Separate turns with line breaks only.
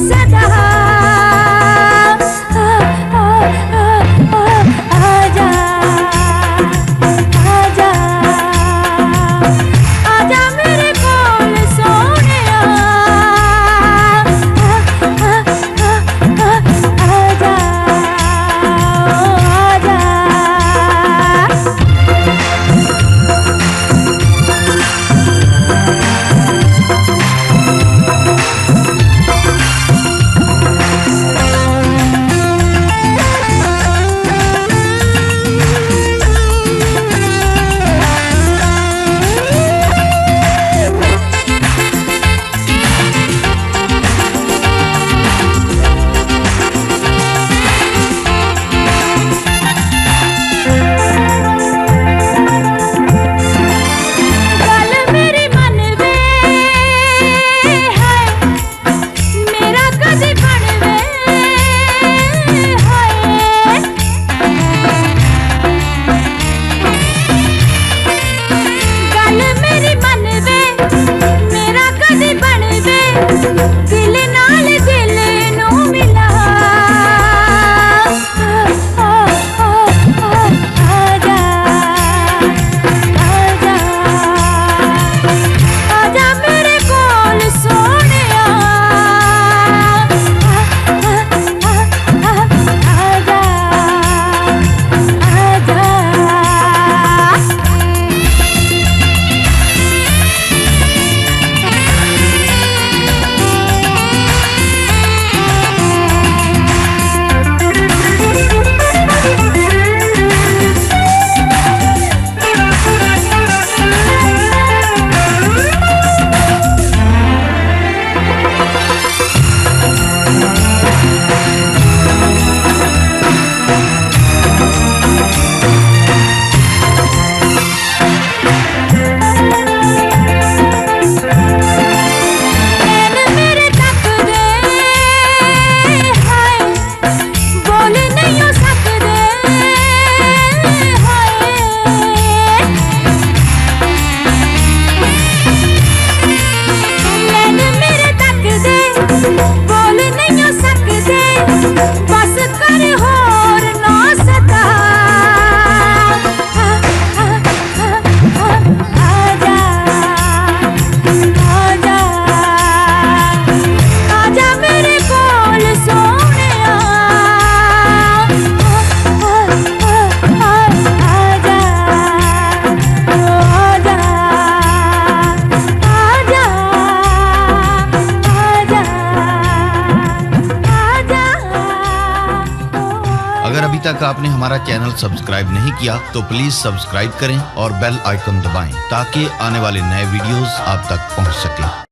सदा। आजा आजा आजा मेरे कोल सोहणिया। आजा दिल नाल दिल नू मिला। आजा आजा आजा मेरे कोल सोहणिया। आजा आजा बोल नहीं सकते बस कर होर ना सदा। आजा आजा आजा मेरे कोल सोहणिया। आजा आजा
अगर अभी तक आपने हमारा चैनल सब्सक्राइब नहीं किया तो प्लीज सब्सक्राइब करें और बेल आइकन दबाएं ताकि आने वाले नए वीडियोस आप तक पहुंच सकें।